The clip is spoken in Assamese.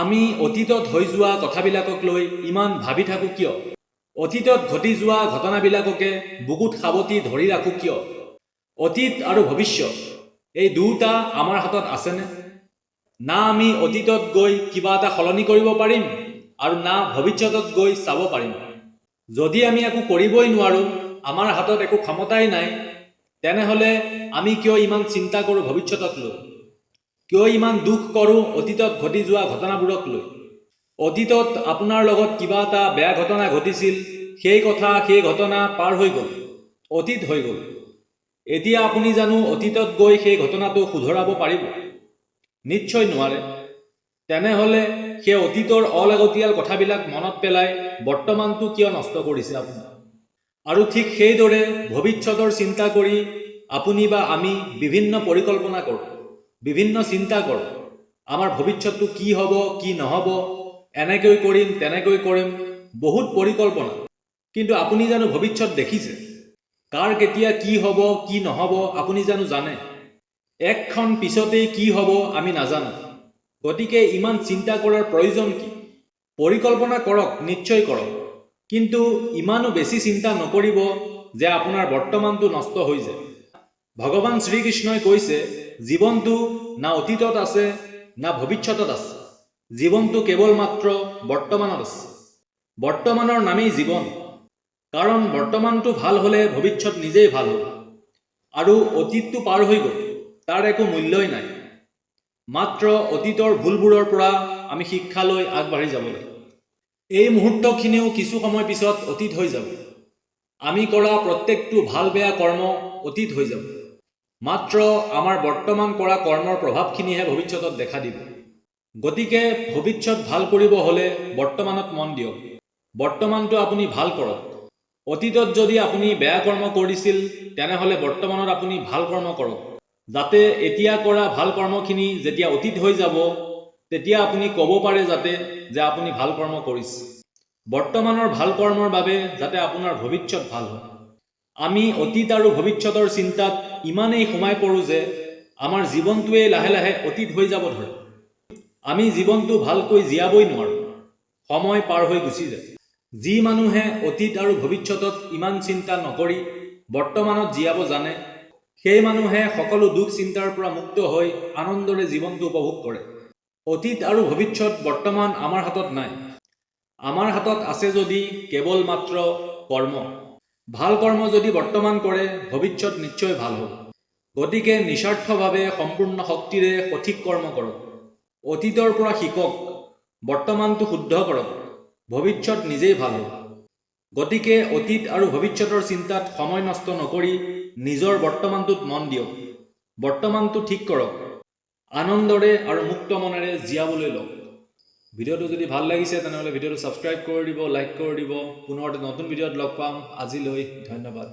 আমি অতীতত হৈ যোৱা কথাবিলাকক লৈ ইমান ভাবি থাকোঁ কিয়? অতীতত ঘটি যোৱা ঘটনাবিলাককে বুকুত সাৱটি ধৰি ৰাখোঁ কিয়? অতীত আৰু ভৱিষ্যত এই দুয়োটা আমাৰ হাতত আছেনে? না আমি অতীতত গৈ কিবা এটা সলনি কৰিব পাৰিম আৰু না ভৱিষ্যতত গৈ চাব পাৰিম। যদি আমি একো কৰিবই নোৱাৰোঁ, আমাৰ হাতত একো ক্ষমতাই নাই, তেনেহ'লে আমি কিয় ইমান চিন্তা কৰোঁ ভৱিষ্যতক লৈ? কিয় ইমান দুখ কৰোঁ অতীতত ঘটি যোৱা ঘটনাবোৰক লৈ? অতীতত আপোনাৰ লগত কিবা এটা বেয়া ঘটনা ঘটিছিল, সেই ঘটনা পাৰ হৈ গ'ল, অতীত হৈ গ'ল। এতিয়া আপুনি জানো অতীতত গৈ সেই ঘটনাটো শুধৰাব পাৰিব? নিশ্চয় নোৱাৰে। তেনেহ'লে সেই অতীতৰ অলাগতিয়াল কথাবিলাক মনত পেলাই বৰ্তমানটো কিয় নষ্ট কৰিছে আপুনি? আৰু ঠিক সেইদৰে ভৱিষ্যতৰ চিন্তা কৰি আপুনি বা আমি বিভিন্ন পৰিকল্পনা কৰোঁ, বিভিন্ন চিন্তা কৰোঁ। আমাৰ ভৱিষ্যতটো কি হ'ব, কি নহ'ব, এনেকৈ কৰিম, তেনেকৈ কৰিম, বহুত পৰিকল্পনা। কিন্তু আপুনি জানো ভৱিষ্যত দেখিছে? কাৰ কেতিয়া কি হ'ব, কি নহ'ব আপুনি জানো জানে? একখন পিছতেই কি হ'ব আমি নাজানো। গতিকে ইমান চিন্তা কৰাৰ প্ৰয়োজন কি? পৰিকল্পনা কৰক, নিশ্চয় কৰক, কিন্তু ইমানো বেছি চিন্তা নকৰিব যে আপোনাৰ বৰ্তমানটো নষ্ট হৈ যায়। ভগৱান শ্ৰীকৃষ্ণই কৈছে, জীৱনটো না অতীতত আছে না ভৱিষ্যতত আছে, জীৱনটো কেৱল মাত্ৰ বৰ্তমানত আছে। বৰ্তমানৰ নামেই জীৱন, কাৰণ বৰ্তমানটো ভাল হ'লে ভৱিষ্যত নিজেই ভাল হ'ব। আৰু অতীতটো পাৰ হৈ গ'ল, তাৰ একো মূল্যই নাই। মাত্ৰ অতীতৰ ভুলবোৰৰ পৰা আমি শিক্ষা লৈ আগবাঢ়ি যাব লাগে। এই মুহূৰ্তখিনিও কিছু সময় পিছত অতীত হৈ যাব। আমি কৰা প্ৰত্যেকটো ভাল বেয়া কৰ্ম অতীত হৈ যাব। মাত্ৰ আমাৰ বৰ্তমান কৰা কৰ্মৰ প্ৰভাৱখিনিহে ভৱিষ্যতত দেখা দিব। গতিকে ভৱিষ্যত ভাল কৰিব হ'লে বৰ্তমানত মন দিয়ক। বৰ্তমানটো আপুনি ভাল কৰক। অতীতত যদি আপুনি বেয়া কৰ্ম কৰিছিল, তেনেহ'লে বৰ্তমানত আপুনি ভাল কৰ্ম কৰক, যাতে এতিয়া কৰা ভাল কৰ্মখিনি যেতিয়া অতীত হৈ যাব, তেতিয়া আপুনি ক'ব পাৰে যাতে যে আপুনি ভাল কৰ্ম কৰিছে। বৰ্তমানৰ ভাল কৰ্মৰ বাবে যাতে আপোনাৰ ভৱিষ্যত ভাল হয়। আমি অতীত আৰু ভৱিষ্যতৰ চিন্তাত ইমানেই সোমাই পৰোঁ যে আমাৰ জীৱনটোৱে লাহে লাহে অতীত হৈ যাব ধৰে। আমি জীৱনটো ভালকৈ জীয়াবই নোৱাৰোঁ, সময় পাৰ হৈ গুচি যায়। যি মানুহে অতীত আৰু ভৱিষ্যতত ইমান চিন্তা নকৰি বৰ্তমানত জীয়াব জানে, সেই মানুহে সকলো দুখ চিন্তাৰ পৰা মুক্ত হৈ আনন্দৰে জীৱনটো উপভোগ কৰে। অতীত আৰু ভৱিষ্যত বৰ্তমান আমাৰ হাতত নাই। আমাৰ হাতত আছে যদি কেৱল মাত্ৰ কৰ্ম। ভাল কৰ্ম যদি বৰ্তমান কৰে, ভৱিষ্যত নিশ্চয় ভাল হ'ব। গতিকে নিস্বাৰ্থভাৱে সম্পূৰ্ণ শক্তিৰে সঠিক কৰ্ম কৰক। অতীতৰ পৰা শিকক, বৰ্তমানটো শুদ্ধ কৰক, ভৱিষ্যত নিজেই ভাল হ'ব। গতিকে অতীত আৰু ভৱিষ্যতৰ চিন্তাত সময় নষ্ট নকৰি নিজৰ বৰ্তমানটোত মন দিয়ক। বৰ্তমানটো ঠিক কৰক, আনন্দৰে আৰু মুক্ত মনেৰে জীয়াবলৈ লওক। ভিডিঅ'টো যদি ভাল লাগিছে তেনেহ'লে ভিডিঅ'টো ছাবস্ক্ৰাইব কৰি দিব, লাইক কৰি দিব। পুনৰ নতুন ভিডিঅ'ত লগ পাম। আজিলৈ ধন্যবাদ।